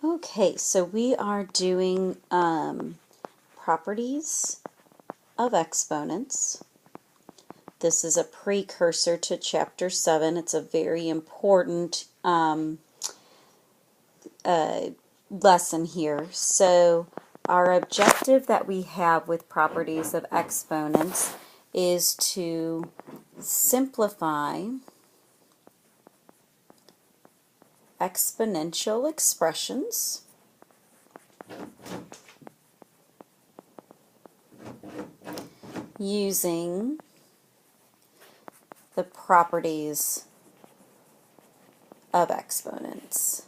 Okay, so we are doing properties of exponents. This is a precursor to Chapter 7. It's a very important lesson here. So our objective that we have with properties of exponents is to simplify exponential expressions using the properties of exponents.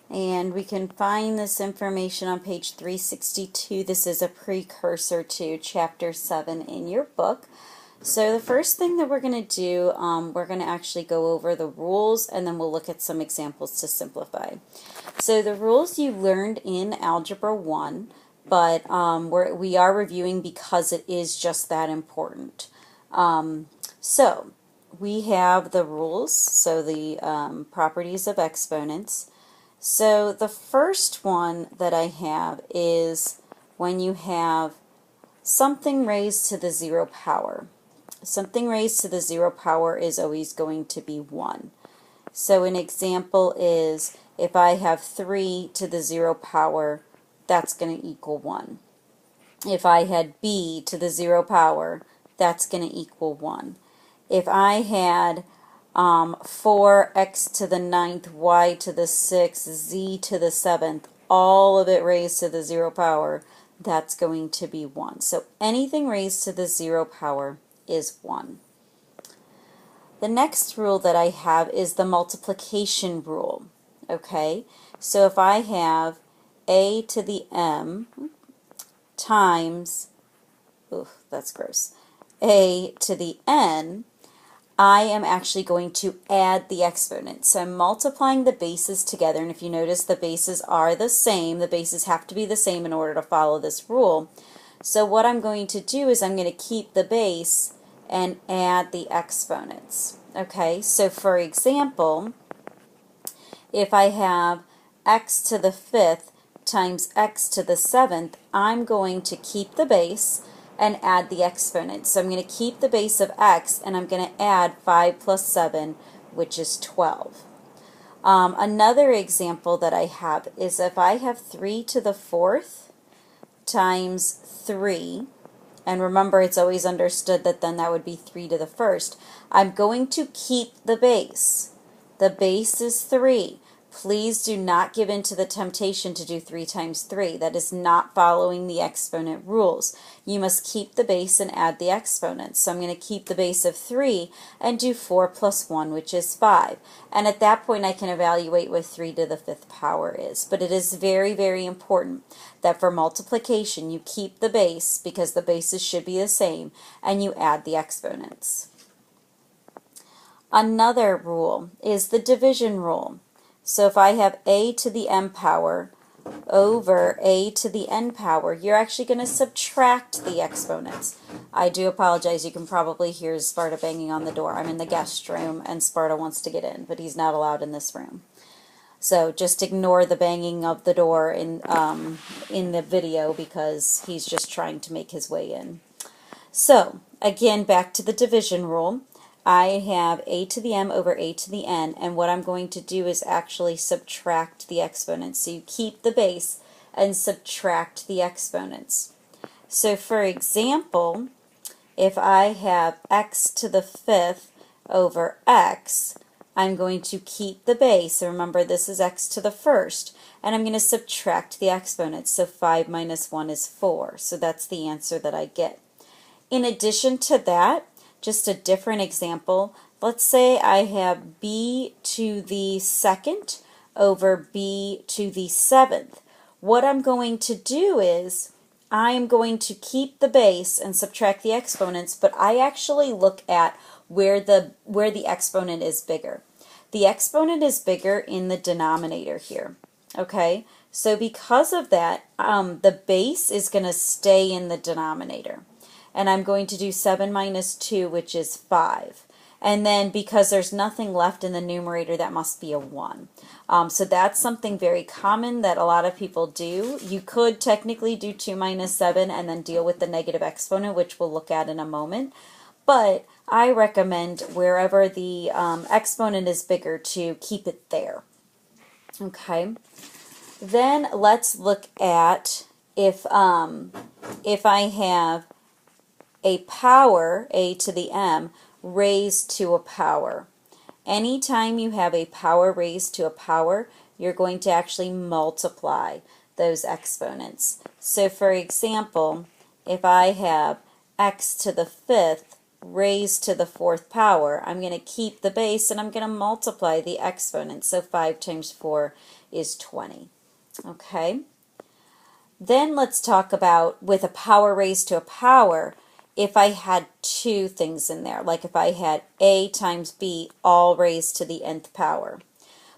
And we can find this information on page 362. This is a precursor to Chapter 7 in your book. So the first thing that we're going to do, we're going to actually go over the rules, and then we'll look at some examples to simplify. So the rules you learned in Algebra 1, but we are reviewing because it is just that important. So we have the rules, so the properties of exponents. So the first one that I have is when you have something raised to the 0 power. Something raised to the 0 power is always going to be 1. So an example is if I have 3 to the 0 power, that's going to equal 1. If I had b to the 0 power, that's going to equal 1. If I had 4x to the 9th, y to the 6th, z to the 7th, all of it raised to the 0 power, that's going to be 1. So anything raised to the 0 power is 1. The next rule that I have is the multiplication rule. Okay, so if I have a to the m times, that's gross, a to the n, I am actually going to add the exponent. So I'm multiplying the bases together, and if you notice the bases are the same, the bases have to be the same in order to follow this rule. So what I'm going to do is I'm going to keep the base and add the exponents. Okay, so for example, if I have x to the 5th times x to the 7th, I'm going to keep the base and add the exponent. So I'm going to keep the base of x, and I'm going to add 5 plus 7, which is 12. Another example that I have is if I have 3 to the 4th times 3, and remember it's always understood that then that would be 3 to the 1st, I'm going to keep the base. The base is 3. Please do not give in to the temptation to do 3 times 3. That is not following the exponent rules. You must keep the base and add the exponents. So I'm going to keep the base of 3 and do 4 plus 1, which is 5. And at that point I can evaluate what 3 to the 5th power is. But it is very, very important that for multiplication you keep the base, because the bases should be the same, and you add the exponents. Another rule is the division rule. So if I have a to the m power over a to the n power, you're actually going to subtract the exponents. I do apologize. You can probably hear Sparta banging on the door. I'm in the guest room, and Sparta wants to get in, but he's not allowed in this room. So just ignore the banging of the door in the video, because he's just trying to make his way in. So again, back to the division rule. I have a to the m over a to the n, and what I'm going to do is actually subtract the exponents. So you keep the base and subtract the exponents. So for example, if I have x to the 5th over x, I'm going to keep the base. So remember, this is x to the 1st, and I'm going to subtract the exponents. So 5 minus 1 is 4. So that's the answer that I get. In addition to that, just a different example, let's say I have b to the 2nd over b to the 7th. What I'm going to do is I'm going to keep the base and subtract the exponents, but I actually look at where the exponent is bigger. The exponent is bigger in the denominator here. Okay, so because of that, the base is going to stay in the denominator. And I'm going to do 7 minus 2, which is 5. And then because there's nothing left in the numerator, that must be a 1. So that's something very common that a lot of people do. You could technically do 2 minus 7 and then deal with the negative exponent, which we'll look at in a moment. But I recommend wherever the exponent is bigger to keep it there. Okay. Then let's look at if I have a power, a to the m, raised to a power. Anytime you have a power raised to a power, you're going to actually multiply those exponents. So for example, if I have x to the 5th raised to the 4th power, I'm going to keep the base and I'm going to multiply the exponent. So 5 times 4 is 20. Okay? Then let's talk about with a power raised to a power, if I had two things in there, like if I had a times b all raised to the nth power.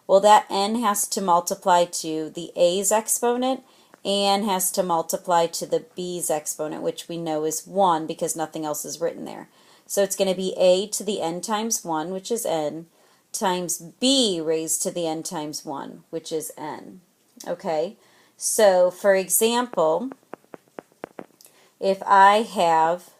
Well, that n has to multiply to the a's exponent and has to multiply to the b's exponent, which we know is 1 because nothing else is written there. So it's going to be a to the n times 1, which is n, times b raised to the n times 1, which is n. Okay? So, for example, if I have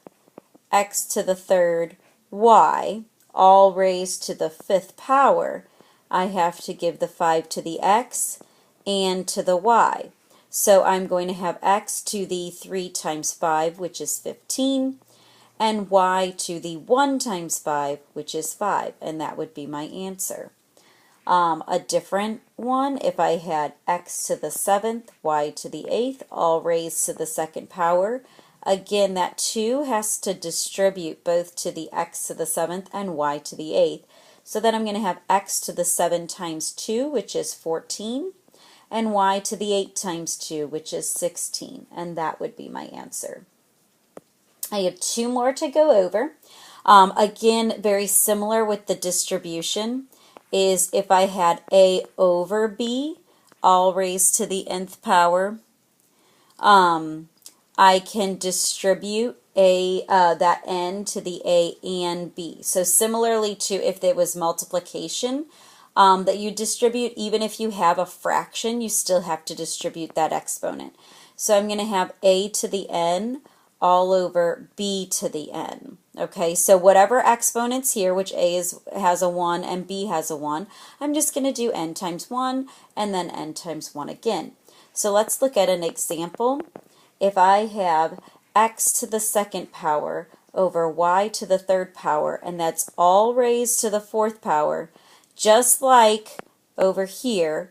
x to the 3rd y, all raised to the 5th power, I have to give the 5 to the x and to the y. So I'm going to have x to the 3 times 5, which is 15, and y to the 1 times 5, which is 5, and that would be my answer. A different one, if I had x to the 7th, y to the 8th, all raised to the 2nd power, again, that 2 has to distribute both to the x to the 7th and y to the 8th. So then I'm going to have x to the 7 times 2, which is 14, and y to the 8 times 2, which is 16, and that would be my answer. I have 2 more to go over. Again, very similar with the distribution is if I had a over b, all raised to the nth power, I can distribute that n to the a and b. So similarly to if there was multiplication that you distribute, even if you have a fraction, you still have to distribute that exponent. So I'm going to have a to the n all over b to the n. Okay, so whatever exponent's here, which a has a 1 and b has a 1, I'm just going to do n times 1 and then n times 1 again. So let's look at an example. If I have x to the 2nd power over y to the 3rd power, and that's all raised to the 4th power, just like over here,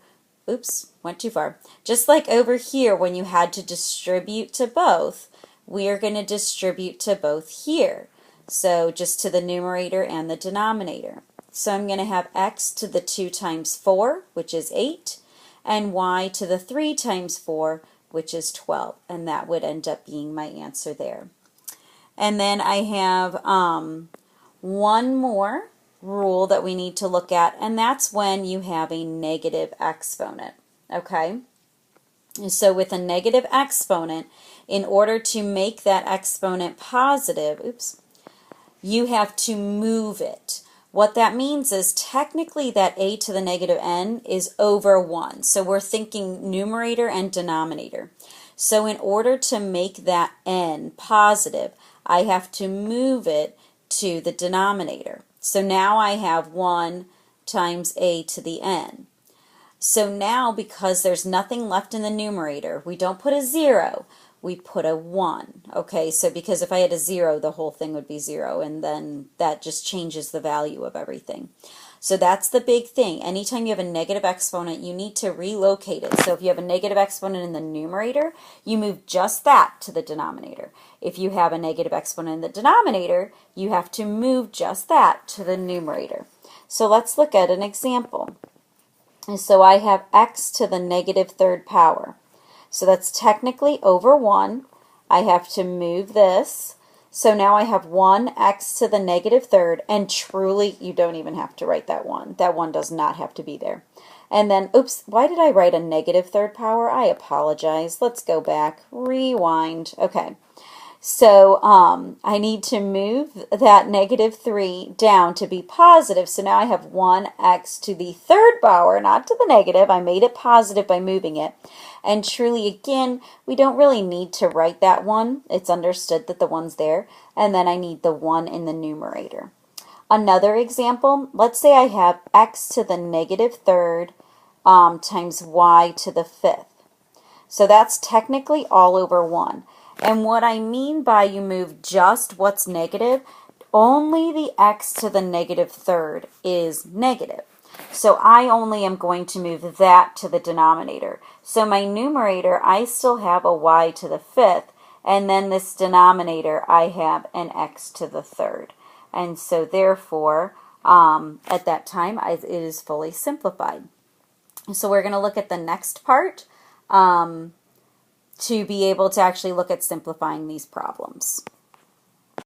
oops, went too far, just like over here when you had to distribute to both, we are going to distribute to both here. So just to the numerator and the denominator. So I'm going to have x to the 2 times 4, which is 8, and y to the 3 times 4, which is 12, and that would end up being my answer there. And then I have one more rule that we need to look at, and that's when you have a negative exponent. Okay? So with a negative exponent, in order to make that exponent positive, you have to move it. What that means is technically that a to the negative n is over 1. So we're thinking numerator and denominator. So in order to make that n positive, I have to move it to the denominator. So now I have 1 times a to the n. So now, because there's nothing left in the numerator, we don't put a 0. We put a 1. Okay, so because if I had a 0, the whole thing would be 0, and then that just changes the value of everything. So that's the big thing. Anytime you have a negative exponent, you need to relocate it. So if you have a negative exponent in the numerator, you move just that to the denominator. If you have a negative exponent in the denominator, you have to move just that to the numerator. So let's look at an example. So I have x to the negative 3rd power. So that's technically over 1. I have to move this. So now I have 1x to the negative 3rd, and truly, you don't even have to write that 1. That 1 does not have to be there. And then, oops, why did I write a negative 3rd power? I apologize. Let's go back. Rewind. Okay. So I need to move that negative 3 down to be positive. So now I have 1x to the third power, not to the negative. I made it positive by moving it. And truly, again, we don't really need to write that 1. It's understood that the 1's there. And then I need the 1 in the numerator. Another example, let's say I have x to the negative third times y to the fifth. So that's technically all over 1. And what I mean by you move just what's negative, only the x to the negative third is negative. So I only am going to move that to the denominator. So my numerator, I still have a y to the fifth, and then this denominator, I have an x to the third. And so therefore, at that time, it is fully simplified. So we're going to look at the next part to be able to actually look at simplifying these problems.